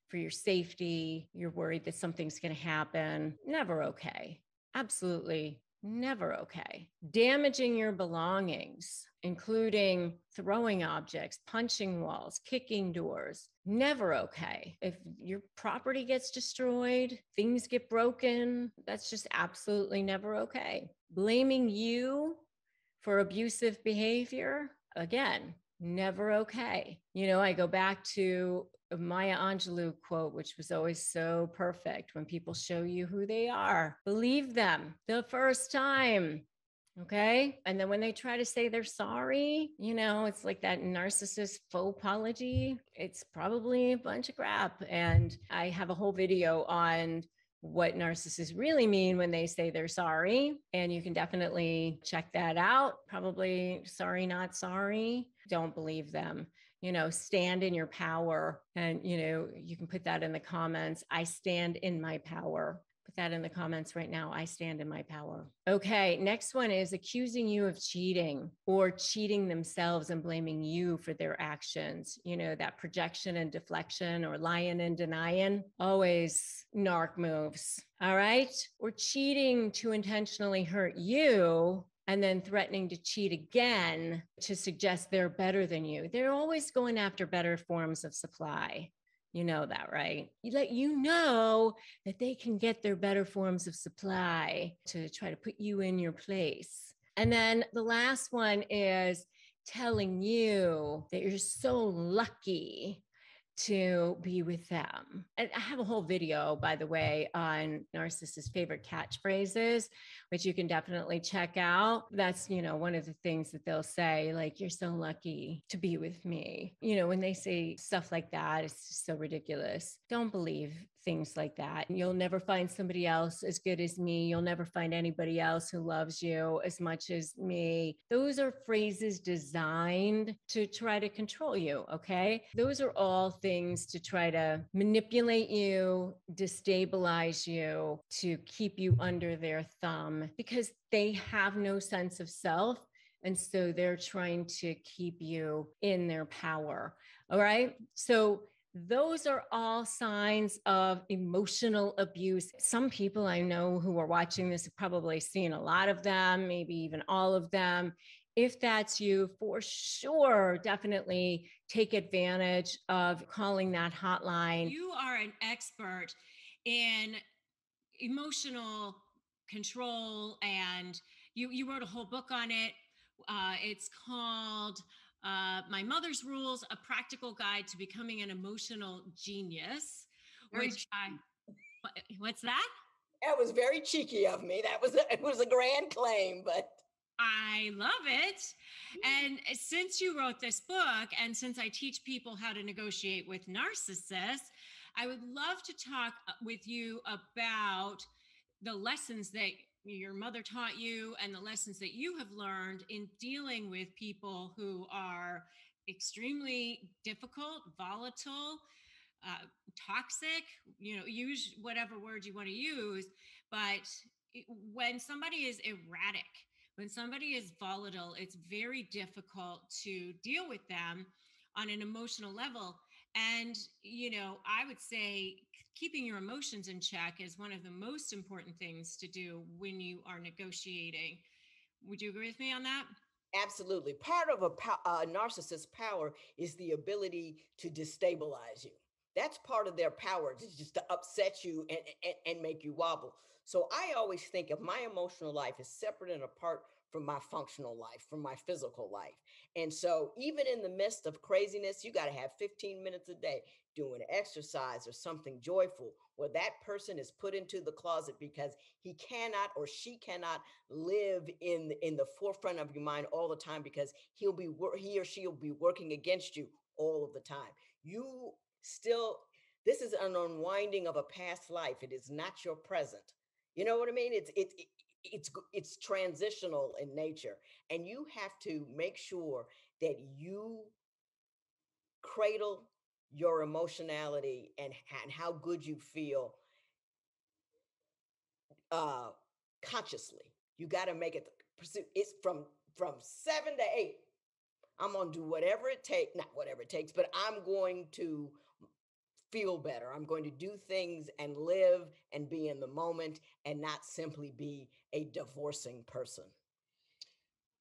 for your safety, you're worried that something's going to happen. Never okay. Absolutely never okay. Damaging your belongings, including throwing objects, punching walls, kicking doors. Never okay. If your property gets destroyed, things get broken, that's just absolutely never okay. Blaming you for abusive behavior, again, never okay. I go back to Maya Angelou quote, which was always so perfect. When people show you who they are, believe them the first time. Okay. And then when they try to say they're sorry, it's like that narcissist faux apology. It's probably a bunch of crap. And I have a whole video on what narcissists really mean when they say they're sorry. And you can definitely check that out. Probably sorry, not sorry. Don't believe them. Stand in your power. And, you can put that in the comments. I stand in my power. Put that in the comments right now. I stand in my power. Okay. Next one is accusing you of cheating, or cheating themselves and blaming you for their actions. That projection and deflection, or lying and denying, always narc moves. All right. Or cheating to intentionally hurt you, and then threatening to cheat again to suggest they're better than you. They're always going after better forms of supply. You know that, right? Let you know that they can get their better forms of supply to try to put you in your place. And then the last one is telling you that you're so lucky to be with them. And I have a whole video, by the way, on narcissists' favorite catchphrases, which you can definitely check out. That's, one of the things that they'll say, like, you're so lucky to be with me. When they say stuff like that, it's just so ridiculous. Don't believe things like that. You'll never find somebody else as good as me. You'll never find anybody else who loves you as much as me. Those are phrases designed to try to control you, okay? Those are all things to try to manipulate you, destabilize you, to keep you under their thumb, because they have no sense of self. And so they're trying to keep you in their power. All right. So those are all signs of emotional abuse. Some people I know who are watching this have probably seen a lot of them, maybe even all of them. if that's you, for sure, definitely take advantage of calling that hotline. You are an expert in emotional control, and you wrote a whole book on it. It's called My Mother's Rules: A Practical Guide to Becoming an Emotional Genius. Very Which I what's that? That was very cheeky of me. It was a grand claim, but I love it. And since you wrote this book, and since I teach people how to negotiate with narcissists, I would love to talk with you about the lessons that your mother taught you and the lessons that you have learned in dealing with people who are extremely difficult, volatile, uh, toxic, use whatever word you want to use. But when somebody is erratic, when somebody is volatile, it's very difficult to deal with them on an emotional level. And, I would say keeping your emotions in check is one of the most important things to do when you are negotiating. Would you agree with me on that? absolutely. Part of a narcissist's power is the ability to destabilize you. That's part of their power, just to upset you and make you wobble. So I always think of my emotional life as separate and apart from my functional life, from my physical life. And so even in the midst of craziness, you got to have 15 minutes a day doing exercise or something joyful, where that person is put into the closet because he cannot or she cannot live in the forefront of your mind all the time, because he or she will be working against you all of the time. You still, this is an unwinding of a past life. It is not your present. You know what I mean? It's transitional in nature, and you have to make sure that you cradle your emotionality and how good you feel uh consciously. You got to make it pursue. It's from 7 to 8. I'm gonna do whatever it takes, not whatever it takes, but I'm going to feel better. I'm going to do things and live and be in the moment, and not simply be a divorcing person.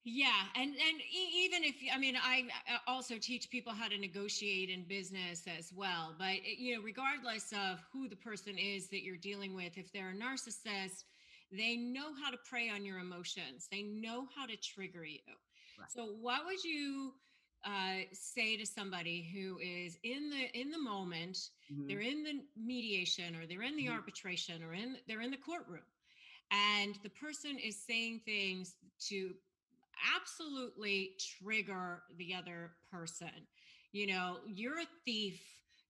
Yeah, and even if I mean, I also teach people how to negotiate in business as well. But regardless of who the person is that you're dealing with, if they're a narcissist, they know how to prey on your emotions. They know how to trigger you. Right. So, what would you say to somebody who is in the moment? They're Mhm. in the mediation, or they're in the Mhm. arbitration, or they're in the courtroom, and the person is saying things to absolutely trigger the other person. You're a thief,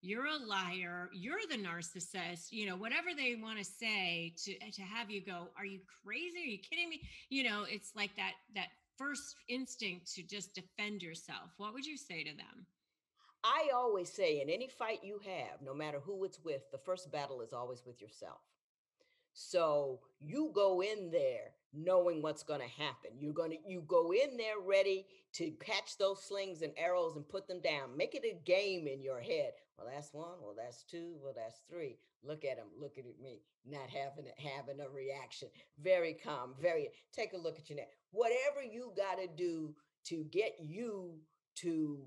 you're a liar, you're the narcissist, whatever they want to say to have you go, are you crazy? Are you kidding me? It's like that first instinct to just defend yourself. What would you say to them? I always say, in any fight you have, no matter who it's with, the first battle is always with yourself. So you go in there knowing what's going to happen. You go in there ready to catch those slings and arrows and put them down. Make it a game in your head. Well, that's one. Well, that's two. Well, that's three. Look at him. Look at me. Not having a reaction. Very calm. Very. Take a look at your neck. Whatever you got to do to get you to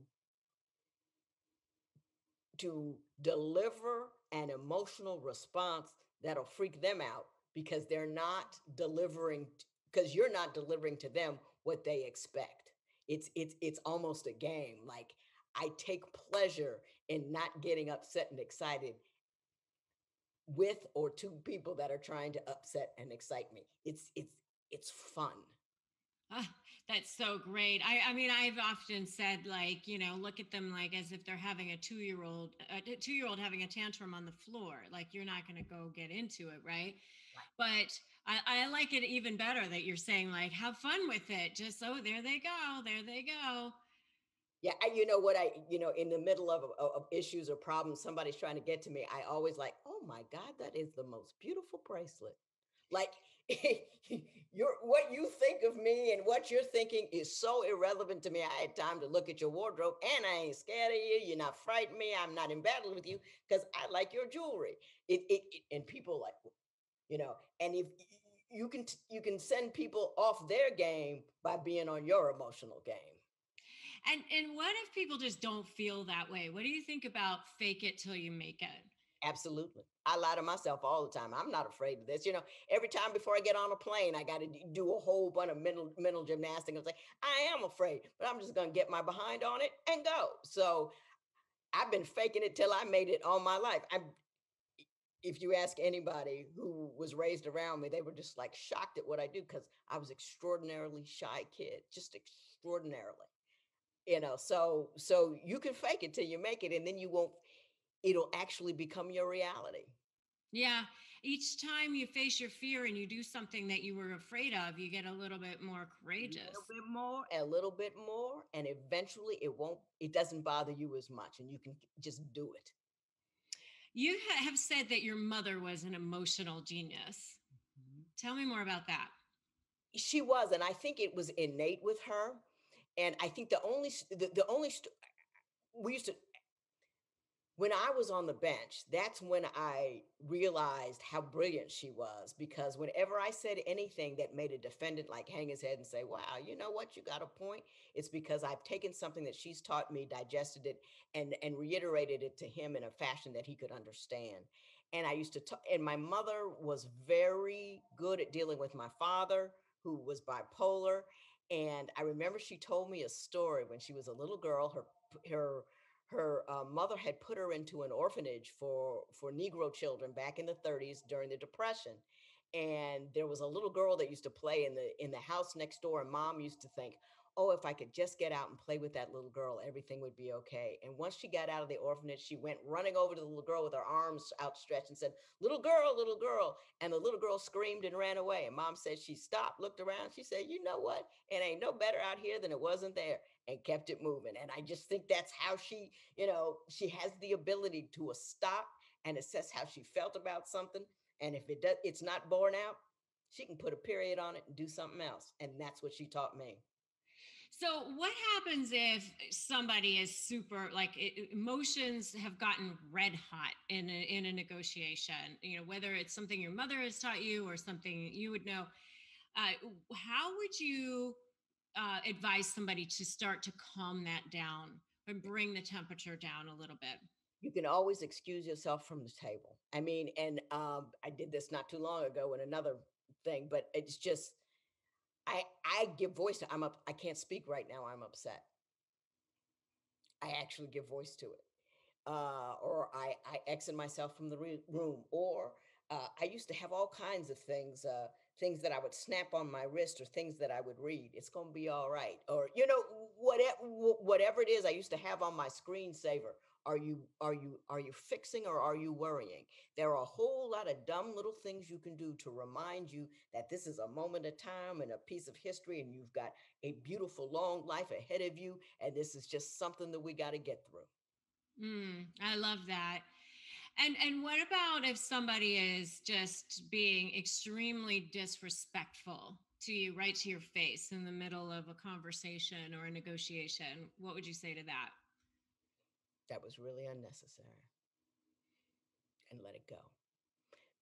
deliver an emotional response that'll freak them out, because they're not delivering, because you're not delivering to them what they expect. It's almost a game. Like, I take pleasure in not getting upset and excited with or to people that are trying to upset and excite me. It's fun. Ah, that's so great. I mean, I've often said, like, look at them like as if they're having a 2-year old having a tantrum on the floor. Like, you're not going to go get into it, right? But I like it even better that you're saying, like, have fun with it. Just, oh, there they go, there they go. Yeah, you know what, in the middle of issues or problems, somebody's trying to get to me. I always like, oh my God, that is the most beautiful bracelet. Like, what you think of me and what you're thinking is so irrelevant to me. I had time to look at your wardrobe, and I ain't scared of you. You're not frightened me. I'm not in battle with you, because I like your jewelry. And people like, and if you can send people off their game by being on your emotional game. And what if people just don't feel that way? What do you think about fake it till you make it? Absolutely. I lie to myself all the time. I'm not afraid of this. Every time before I get on a plane, I got to do a whole bunch of mental gymnastics. I'm like, I am afraid, but I'm just going to get my behind on it and go. So I've been faking it till I made it all my life. If you ask anybody who was raised around me, they were just like shocked at what I do because I was extraordinarily shy kid, just extraordinarily. So you can fake it till you make it, and then you won't. It'll actually become your reality. Yeah. Each time you face your fear and you do something that you were afraid of, you get a little bit more A little courageous. bit more, a little bit more, and eventually it doesn't bother you as much, and you can just do it. You have said that your mother was an emotional genius. Mhm. Tell me more about that. She was, and I think it was innate with her. And I think the only we used to when I was on the bench, that's when I realized how brilliant she was, because whenever I said anything that made a defendant like hang his head and say, wow, you know what, you got a point, it's because I've taken something that she's taught me, digested it, and reiterated it to him in a fashion that he could understand. And I used to talk, and my mother was very good at dealing with my father, who was bipolar. And I remember she told me a story when she was a little girl. Her mother had put her into an orphanage for Negro children back in the 30s during the Depression, and there was a little girl that used to play in the house next door, and mom used to think, oh, if I could just get out and play with that little girl, everything would be okay. And once she got out of the orphanage, she went running over to the little girl with her arms outstretched and said, little girl, and the little girl screamed and ran away. And mom said she stopped, looked around, she said, you know what, it ain't no better out here than it wasn't there, and kept it moving. And I just think that's how she has the ability to stop and assess how she felt about something. And if it's not borne out, she can put a period on it and do something else. And that's what she taught me. So, what happens if somebody is super like emotions have gotten red hot in a negotiation? You know, whether it's something your mother has taught you or something you would know. How would you advise somebody to start to calm that down and bring the temperature down a little bit? You can always excuse yourself from the table. I mean, and I did this not too long ago in another thing, but it's just I give voice to I can't speak right now. I'm upset. I actually give voice to it. Or I exit myself from the room, or I used to have all kinds of things that I would snap on my wrist, or things that I would read. It's going to be all right, or whatever it is. I used to have on my screensaver. Are you fixing, or are you worrying? There are a whole lot of dumb little things you can do to remind you that this is a moment of time and a piece of history, and you've got a beautiful long life ahead of you, and this is just something that we got to get through. I love that. And what about if somebody is just being extremely disrespectful to you right to your face in the middle of a conversation or a negotiation? What would you say to that? That was really unnecessary, and let it go.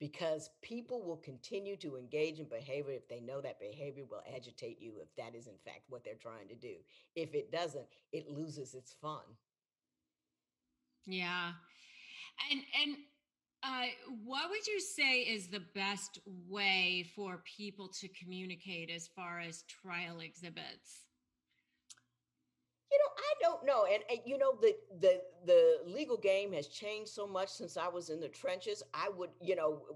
Because people will continue to engage in behavior if they know that behavior will agitate you, if that is in fact what they're trying to do. If it doesn't, it loses its fun. Yeah. And uh, what would you say is the best way for people to communicate as far as trial exhibits? I don't know. And the legal game has changed so much since I was in the trenches. I would,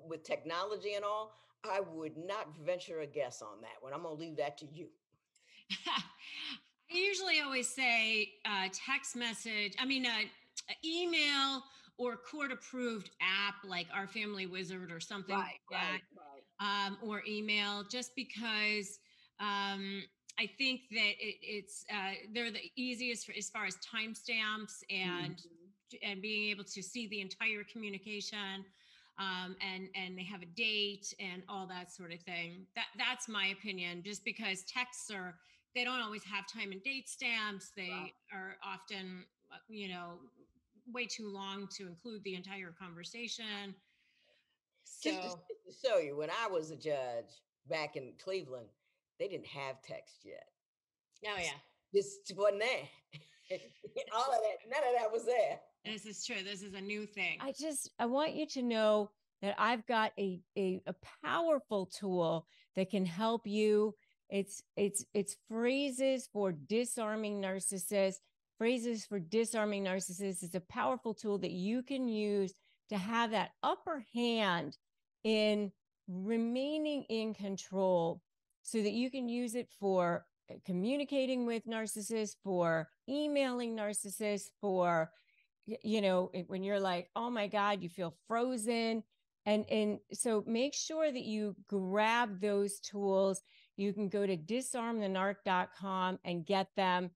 with technology and all, I would not venture a guess on that one. I'm going to leave that to you. I usually always say text message, email or court approved app like our family wizard or something Right, like that, right. or email, just because I think that they're the easiest for, as far as timestamps Mhm. and being able to see the entire communication, and they have a date and all that sort of thing. That's my opinion. Just because texts are, they don't always have time and date stamps. They are often, you know, way too long to include the entire conversation. Just to, So just to show you, when I was a judge, back in Cleveland, they didn't have text yet. Oh yeah. This wasn't there. All of that, none of that was there. This is true. This is a new thing. I want you to know that I've got a powerful tool that can help you. It's phrases for disarming narcissists. Phrases for disarming narcissists is a powerful tool that you can use to have that upper hand in remaining in control, so that you can use it for communicating with narcissists, for emailing narcissists, for, you know, when you're like, oh my God, you feel frozen. And so make sure that you grab those tools. You can go to disarmthenarc.com and get them.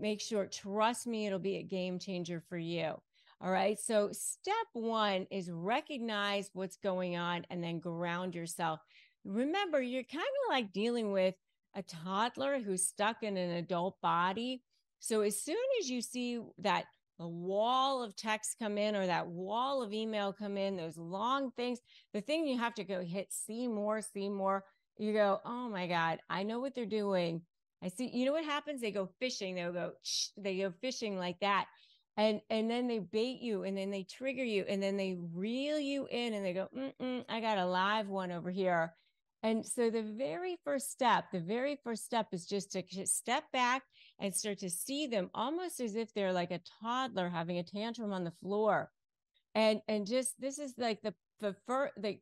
Make sure, trust me, it'll be a game changer for you. All right. So step one is recognize what's going on and then ground yourself. Remember, you're kind of like dealing with a toddler who's stuck in an adult body. So as soon as you see that a wall of text come in or that wall of email come in, those long things, the thing you have to go hit see more, you go, oh my God, I know what they're doing. I see, you know what happens? They go fishing. They go fishing like that. And then they bait you, and then they trigger you, and then they reel you in, and they go, I got a live one over here. And so the very first step is just to step back and start to see them almost as if they're like a toddler having a tantrum on the floor. And just, this is like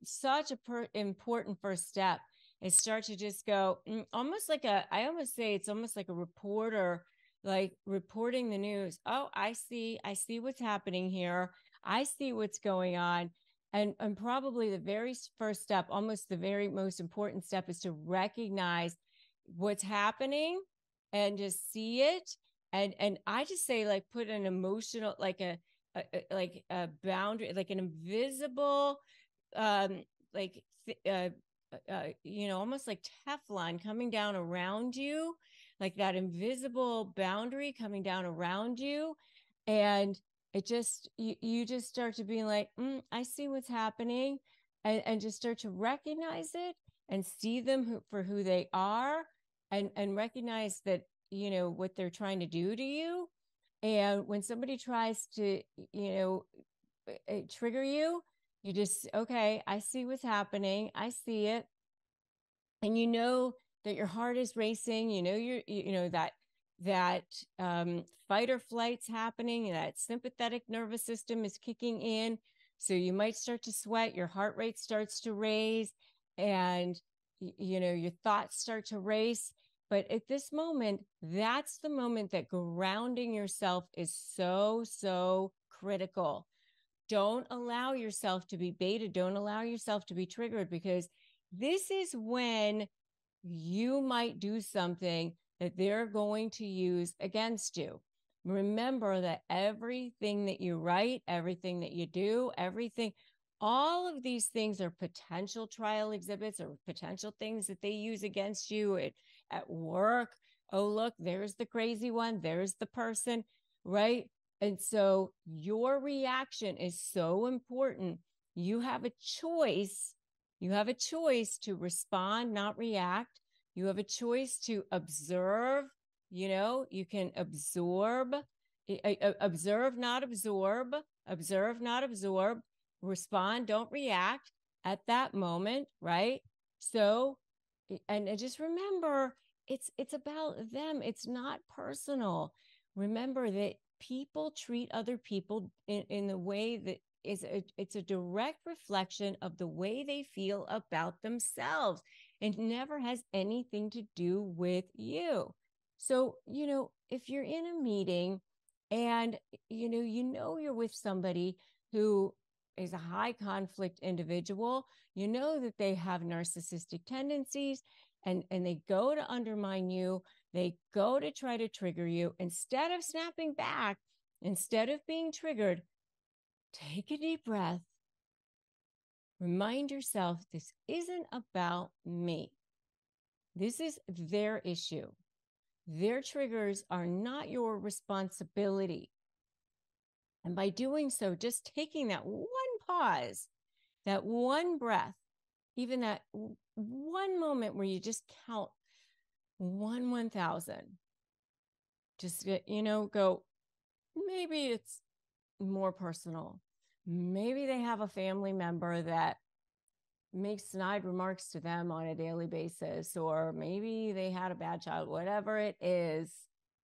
such a important first step, is start to just go almost like I almost say it's almost like a reporter, like reporting the news. Oh, I see what's happening here. I see what's going on. And probably the very first step, almost the very most important step, is to recognize what's happening and just see it. And I just say, like, put an emotional, like a boundary, like an invisible, you know, almost like Teflon coming down around you, like that invisible boundary coming down around you. And it just, you just start to be like, I see what's happening, and just start to recognize it and see them for who they are, and recognize that, you know, what they're trying to do to you. And when somebody tries to, you know, trigger you, you just, okay, I see what's happening. I see it. And you know that your heart is racing, you know that fight or flight's happening, that sympathetic nervous system is kicking in. So you might start to sweat, your heart rate starts to raise, and you know, your thoughts start to race. But at this moment, that's the moment that grounding yourself is so critical. Don't allow yourself to be baited. Don't allow yourself to be triggered, because this is when you might do something that they're going to use against you. Remember that everything that you write, everything that you do, all of these things are potential trial exhibits or potential things that they use against you at work. Oh, look, there's the crazy one. There's the person, right? And so your reaction is so important. You have a choice. You have a choice to respond, not react. You have a choice to observe. You know, you can observe, not absorb, observe, not absorb, respond, don't react at that moment, right? So, and just remember, it's about them. It's not personal. Remember that people treat other people in the way that it's a direct reflection of the way they feel about themselves. It never has anything to do with you. So, you know, if you're in a meeting and, you know, you're with somebody who is a high conflict individual, you know that they have narcissistic tendencies, and they go to undermine you, they go to try to trigger you, instead of snapping back, instead of being triggered, take a deep breath. Remind yourself, this isn't about me. This is their issue. Their triggers are not your responsibility. And by doing so, just taking that one pause, that one breath, even that one moment where you just count 1,000, just, go, maybe it's more personal. Maybe they have a family member that makes snide remarks to them on a daily basis, or maybe they had a bad child, whatever it is,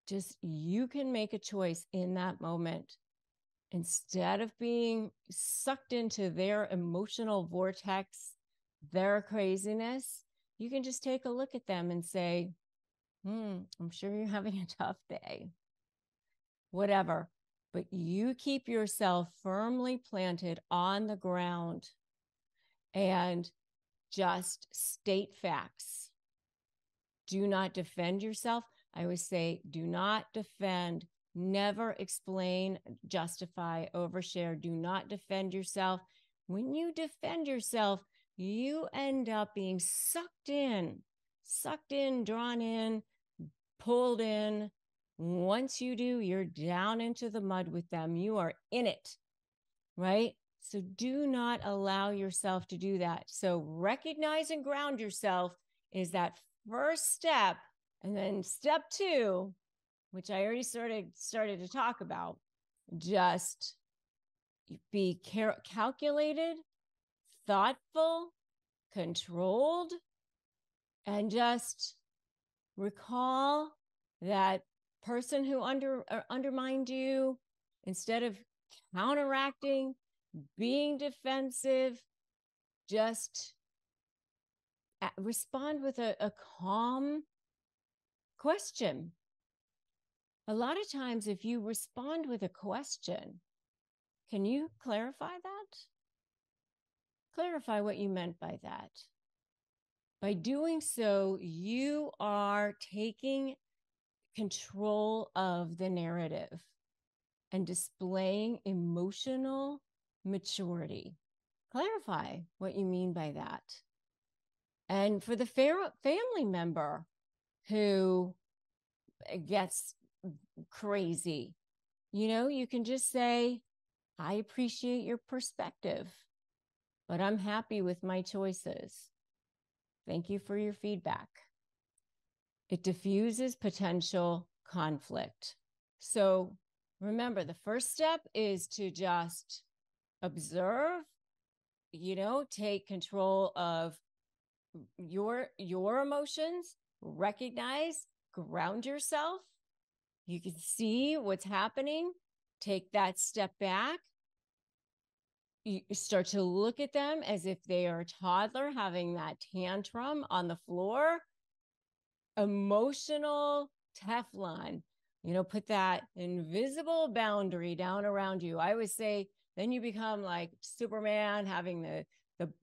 just you can make a choice in that moment. Instead of being sucked into their emotional vortex, their craziness, you can just take a look at them and say, I'm sure you're having a tough day, whatever. But you keep yourself firmly planted on the ground and just state facts. Do not defend yourself. I always say, do not defend, never explain, justify, overshare. Do not defend yourself. When you defend yourself, you end up being sucked in, drawn in, pulled in. Once you do, you're down into the mud with them. You are in it, right? So do not allow yourself to do that. So recognize and ground yourself is that first step. And then step 2, which I already started to talk about, just be calculated, thoughtful, controlled, and just recall that person who undermined you. Instead of counteracting, being defensive, just respond with a calm question. A lot of times, if you respond with a question, can you clarify that? Clarify what you meant by that. By doing so, you are taking control of the narrative and displaying emotional maturity. Clarify what you mean by that. And for the family member who gets crazy, you can just say, I appreciate your perspective, but I'm happy with my choices. Thank you for your feedback. It diffuses potential conflict. So remember, the first step is to just observe, take control of your emotions, recognize, ground yourself. You can see what's happening. Take that step back. You start to look at them as if they are a toddler having that tantrum on the floor. Emotional Teflon, put that invisible boundary down around you. I always say, then you become like Superman having the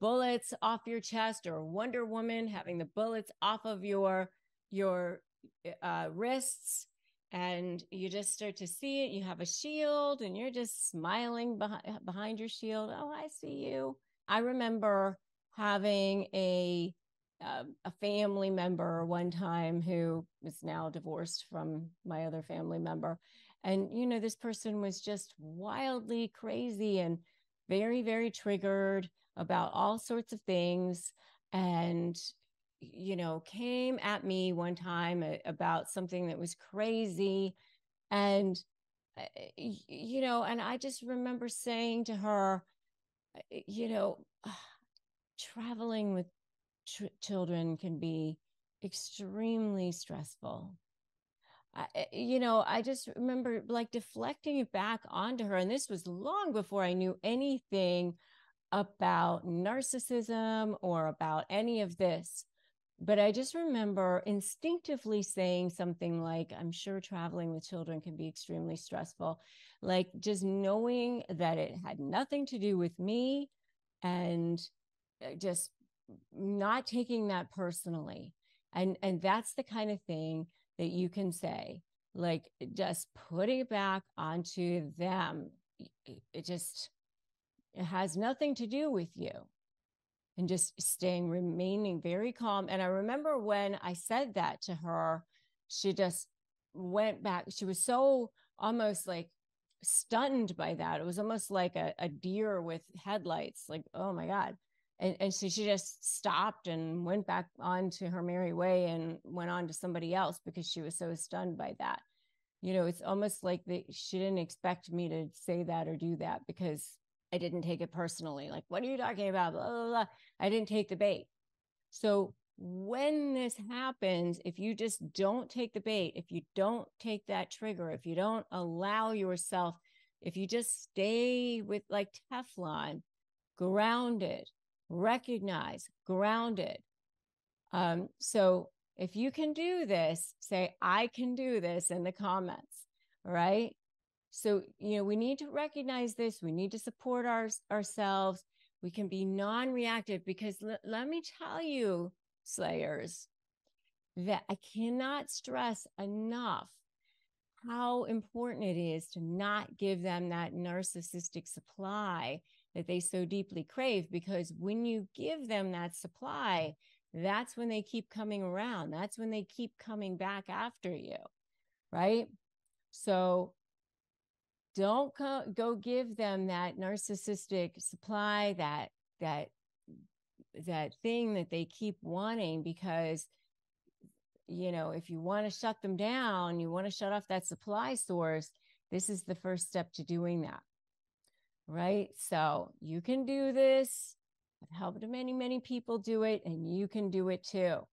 bullets off your chest, or Wonder Woman having the bullets off of your wrists. And you just start to see it. You have a shield and you're just smiling behind your shield. Oh, I see you. I remember having a family member one time who is now divorced from my other family member. And, this person was just wildly crazy and very, very triggered about all sorts of things. And, came at me one time about something that was crazy. And, and I just remember saying to her, traveling with children can be extremely stressful. I just remember like deflecting it back onto her. And this was long before I knew anything about narcissism or about any of this. But I just remember instinctively saying something like, I'm sure traveling with children can be extremely stressful. Like just knowing that it had nothing to do with me and just not taking that personally. And that's the kind of thing that you can say, like just putting it back onto them. It has nothing to do with you. And just remaining very calm. And I remember when I said that to her, she just went back. She was so almost like stunned by that. It was almost like a deer with headlights. Like, oh my God. And so she just stopped and went back on to her merry way and went on to somebody else because she was so stunned by that. You know, it's almost like she didn't expect me to say that or do that because I didn't take it personally. Like, what are you talking about? Blah, blah, blah. I didn't take the bait. So when this happens, if you just don't take the bait, if you don't take that trigger, if you don't allow yourself, if you just stay with like Teflon, grounded, recognize, grounded. So if you can do this, say, I can do this in the comments, right? So, you know, we need to recognize this. We need to support ourselves. We can be non-reactive because let me tell you, Slayers, that I cannot stress enough how important it is to not give them that narcissistic supply that they so deeply crave, because when you give them that supply, that's when they keep coming around. That's when they keep coming back after you, right? So don't go give them that narcissistic supply, that thing that they keep wanting, because, you know, if you want to shut them down, you want to shut off that supply source, this is the first step to doing that, right? So you can do this. I've helped many, many people do it, and you can do it too.